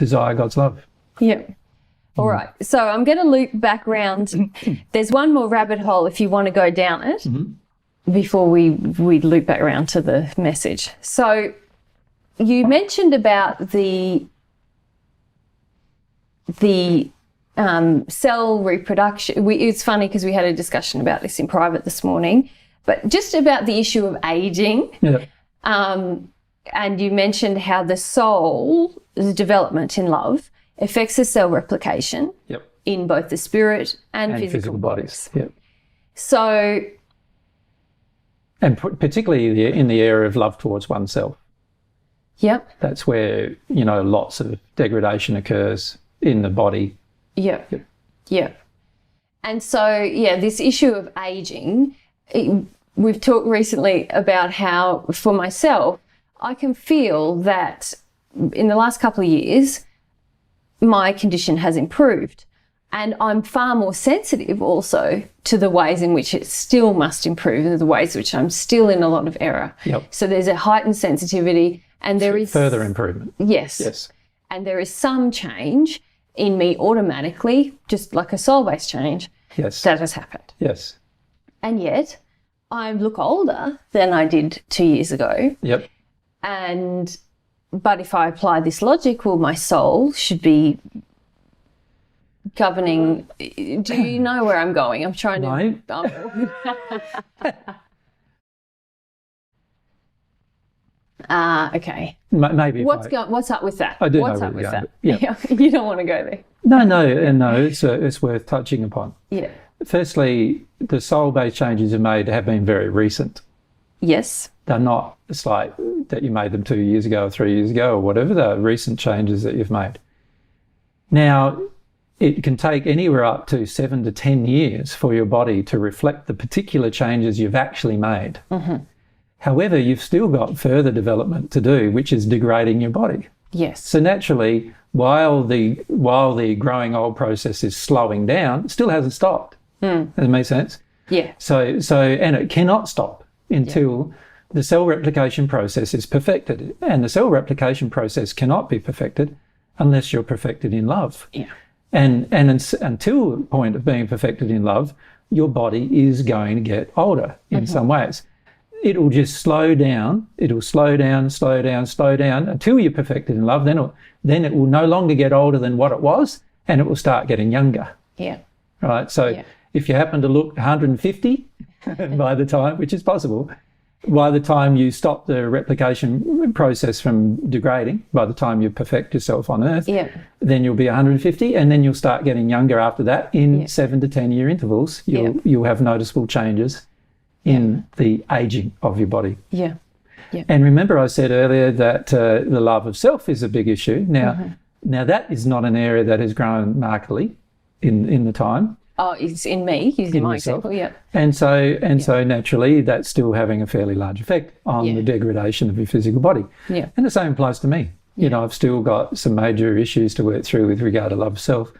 desire God's love. Yeah. All right. So I'm going to loop back round. There's one more rabbit hole if you want to go down it before we loop back around to the message. So you mentioned about the cell reproduction. It's funny because we had a discussion about this in private this morning, but just about the issue of aging. Yeah. And you mentioned how the soul's development in love affects the cell replication in both the spirit and physical bodies. Yep. So, and particularly in the area of love towards oneself. Yep. That's where, lots of degradation occurs in the body. Yep. Yep. And so, this issue of aging, we've talked recently about how, for myself, I can feel that in the last couple of years, my condition has improved. And I'm far more sensitive also to the ways in which it still must improve and the ways in which I'm still in a lot of error. Yep. So there's a heightened sensitivity and there is further improvement. Yes. And there is some change in me automatically, just like a soul-based change that has happened. Yes. And yet I look older than I did 2 years ago. Yep. But if I apply this logic, well, my soul should be governing. Do you know where I'm going? I'm trying to. Okay. Maybe. What's up with that? I do What's know up where with you're that? Yeah. You don't want to go there. No. It's worth touching upon. Yeah. Firstly, the soul-based changes you made have been very recent. Yes. They're not, it's like that you made them 2 years ago or 3 years ago or whatever. They're recent changes that you've made. Now, it can take anywhere up to 7 to 10 years for your body to reflect the particular changes you've actually made. Mm-hmm. However, you've still got further development to do, which is degrading your body. Yes. So naturally, while the growing old process is slowing down, it still hasn't stopped. Does that make sense? Yeah. So and it cannot stop until the cell replication process is perfected. And the cell replication process cannot be perfected unless you're perfected in love. Yeah. And until the point of being perfected in love, your body is going to get older in some ways. It'll just slow down. It'll slow down until you're perfected in love. Then it will no longer get older than what it was, and it will start getting younger. Yeah. Right. So if you happen to look 150 by the time, which is possible, by the time you stop the replication process from degrading, by the time you perfect yourself on Earth, then you'll be 150, and then you'll start getting younger after that in 7 to 10 year intervals. You'll have noticeable changes in the aging of your body. Yeah. Yeah. And remember I said earlier that the love of self is a big issue. Now that is not an area that has grown markedly in the time. Oh, it's in me, using my example, And so naturally that's still having a fairly large effect on the degradation of your physical body. Yeah. And the same applies to me. You know, I've still got some major issues to work through with regard to love of self.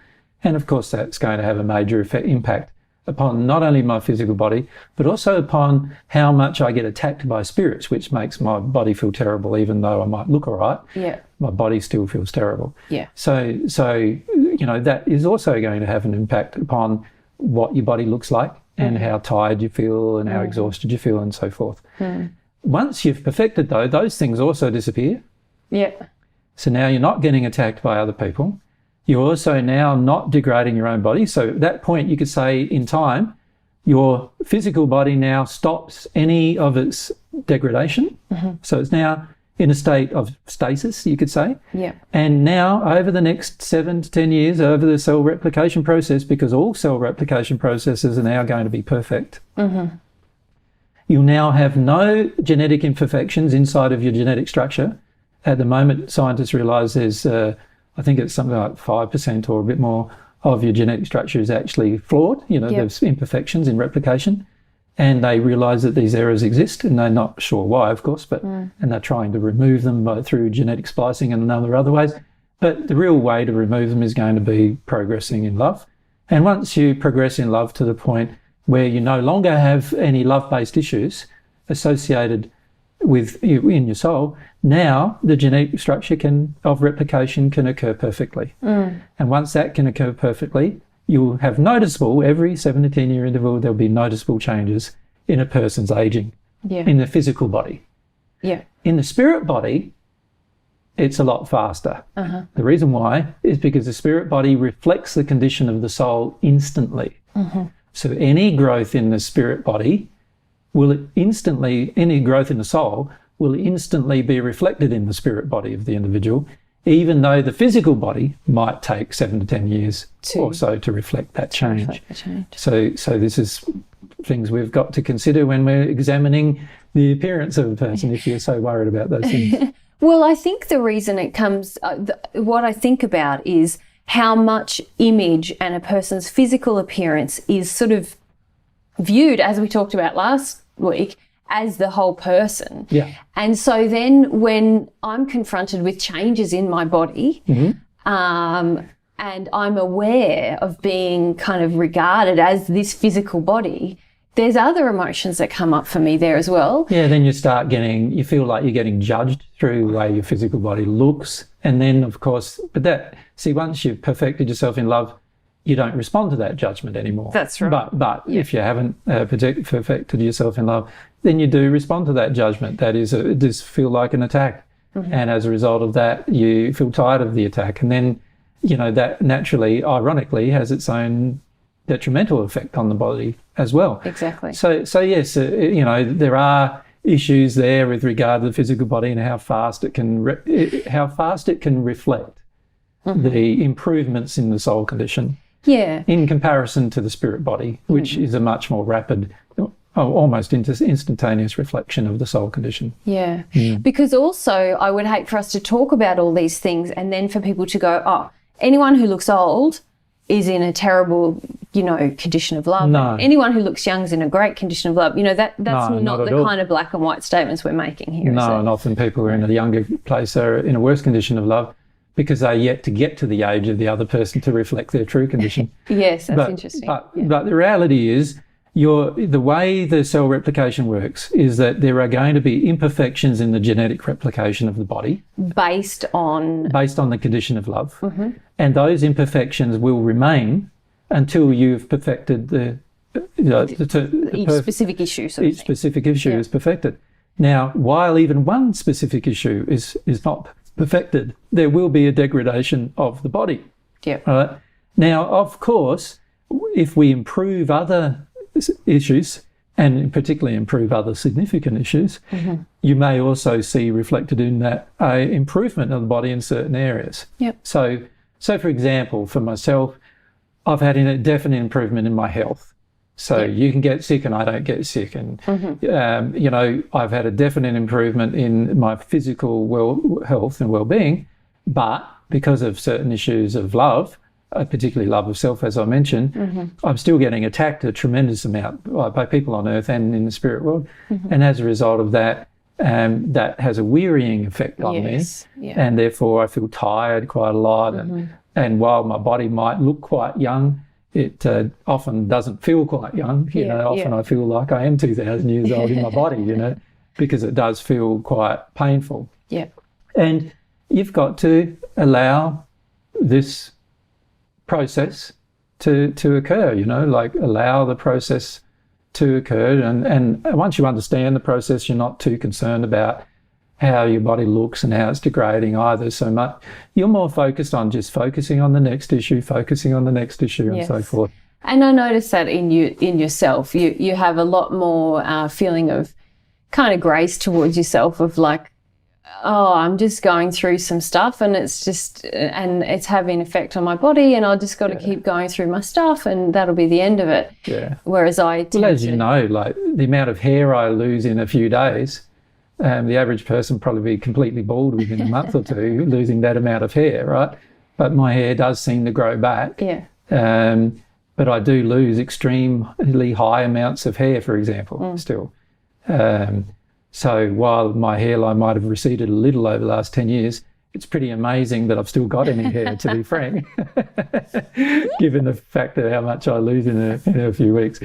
And of course that's going to have a major impact upon not only my physical body, but also upon how much I get attacked by spirits, which makes my body feel terrible, even though I might look all right. Yeah. My body still feels terrible. Yeah. So, you know, that is also going to have an impact upon what your body looks like and how tired you feel and how exhausted you feel and so forth. Once you've perfected, though, those things also disappear. Yeah. So now you're not getting attacked by other people. You're also now not degrading your own body. So at that point, you could say in time, your physical body now stops any of its degradation. So it's now in a state of stasis, you could say. Yeah. And now over the next 7 to 10 years, over the cell replication process, because all cell replication processes are now going to be perfect, you'll now have no genetic imperfections inside of your genetic structure. At the moment, scientists realise there's I think it's something like 5% or a bit more of your genetic structure is actually flawed. You know, there's imperfections in replication, and they realise that these errors exist, and they're not sure why, of course, but and they're trying to remove them through genetic splicing and a number of other ways. But the real way to remove them is going to be progressing in love. And once you progress in love to the point where you no longer have any love-based issues associated in your soul, now the genetic structure of replication can occur perfectly. And once that can occur perfectly, you'll have noticeable, every 7 to 10 year interval, there'll be noticeable changes in a person's aging, in the physical body. In the spirit body, it's a lot faster. The reason why is because the spirit body reflects the condition of the soul instantly. So any growth in the spirit body any growth in the soul will instantly be reflected in the spirit body of the individual, even though the physical body might take 7 to 10 years or so to reflect that change. So this is things we've got to consider when we're examining the appearance of a person, if you're so worried about those things. Well, I think the reason it comes, what I think about is how much image and a person's physical appearance is sort of viewed, as we talked about last week, as the whole person. And so then when I'm confronted with changes in my body, and I'm aware of being kind of regarded as this physical body, there's other emotions that come up for me there as well. Then you feel like you're getting judged through the way your physical body looks. And then, of course, once you've perfected yourself in love, you don't respond to that judgment anymore. That's right. But if you haven't perfected yourself in love, then you do respond to that judgment. That is, it does feel like an attack. And as a result of that, you feel tired of the attack. And then, that naturally, ironically, has its own detrimental effect on the body as well. Exactly. So yes, there are issues there with regard to the physical body and how fast it can reflect the improvements in the soul condition. In comparison to the spirit body, which is a much more rapid, almost instantaneous reflection of the soul condition. Because also I would hate for us to talk about all these things and then for people to go, oh, anyone who looks old is in a terrible, condition of love. No. Anyone who looks young is in a great condition of love. That's not the kind of black and white statements we're making here. No, and often people who are in a younger place are in a worse condition of love because they're yet to get to the age of the other person to reflect their true condition. Yes, that's interesting. But the reality is, the way the cell replication works is that there are going to be imperfections in the genetic replication of the body based on the condition of love, and those imperfections will remain until you've perfected each specific issue. Each specific issue is perfected. Now, while even one specific issue is not perfected, there will be a degradation of the body. Right? Now, of course, if we improve other issues, and particularly improve other significant issues, you may also see reflected in that improvement of the body in certain areas. So for example, for myself, I've had a definite improvement in my health. So you can get sick and I don't get sick. And, I've had a definite improvement in my physical health and well-being, but because of certain issues of love, particularly love of self, as I mentioned, I'm still getting attacked a tremendous amount by people on earth and in the spirit world. And as a result of that, that has a wearying effect on me. And therefore I feel tired quite a lot. And while my body might look quite young, it often doesn't feel quite young. Often I feel like I am 2,000 years old in my body, because it does feel quite painful. And you've got to allow this process to occur, allow the process to occur. And once you understand the process, you're not too concerned about how your body looks and how it's degrading either so much. You're more focused on just focusing on the next issue, and so forth. And I noticed that in yourself, you have a lot more feeling of kind of grace towards yourself, of like, oh, I'm just going through some stuff and it's having an effect on my body, and I just got to keep going through my stuff and that'll be the end of it. Whereas as you know, like the amount of hair I lose in a few days, the average person probably be completely bald within a month or two, losing that amount of hair, right? But my hair does seem to grow back. But I do lose extremely high amounts of hair, for example, still. So while my hairline might have receded a little over the last 10 years, it's pretty amazing that I've still got any hair, to be frank, given the fact that how much I lose in a few weeks.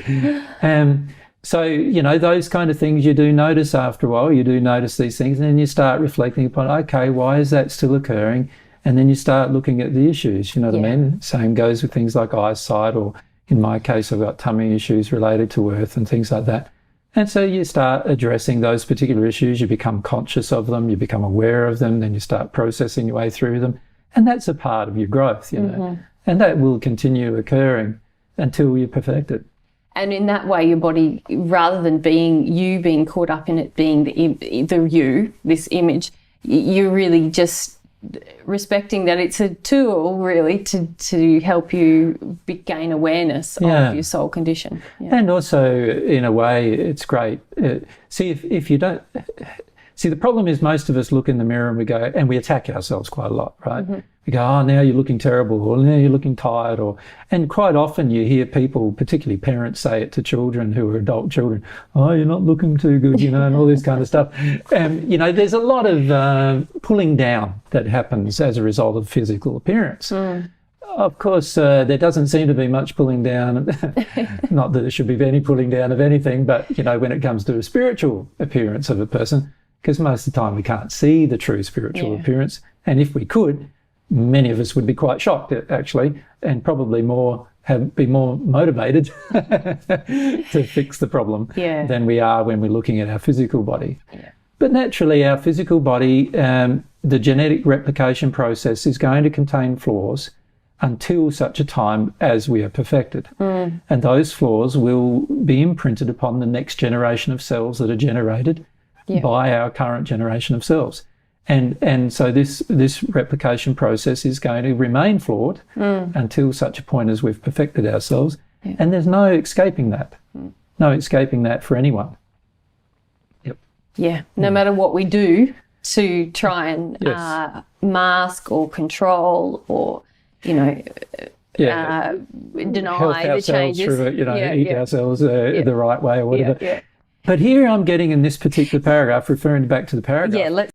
So, you know, those kind of things you do notice after a while. You do notice these things, and then you start reflecting upon, okay, why is that still occurring? And then you start looking at the issues, you know what I mean? Same goes with things like eyesight, or in my case, I've got tummy issues related to earth and things like that. And so you start addressing those particular issues, you become conscious of them, you become aware of them, then you start processing your way through them. And that's a part of your growth, you know. And that will continue occurring until you perfect it. And in that way, your body, rather than being caught up in it being this image, you're really just respecting that it's a tool really to help you gain awareness of your soul condition. And also, in a way, it's great. See, if you don't... See, the problem is most of us look in the mirror and we attack ourselves quite a lot, right? We go, oh, now you're looking terrible, or now you're looking tired, and quite often you hear people, particularly parents, say it to children who are adult children, oh, you're not looking too good, you know, and all this kind of stuff. You know, there's a lot of pulling down that happens as a result of physical appearance. Of course, there doesn't seem to be much pulling down, not that there should be any pulling down of anything, but, you know, when it comes to a spiritual appearance of a person, because most of the time we can't see the true spiritual appearance. And if we could, many of us would be quite shocked, actually, and probably be more motivated to fix the problem than we are when we're looking at our physical body. But naturally, our physical body, the genetic replication process is going to contain flaws until such a time as we are perfected. And those flaws will be imprinted upon the next generation of cells that are generated by our current generation of cells. And so this replication process is going to remain flawed until such a point as we've perfected ourselves. And there's no escaping that. No escaping that for anyone. No matter what we do to try and mask or control or, you know, deny the changes. Through it, you know, eat ourselves the right way or whatever. But here I'm getting in this particular paragraph, referring back to the paragraph.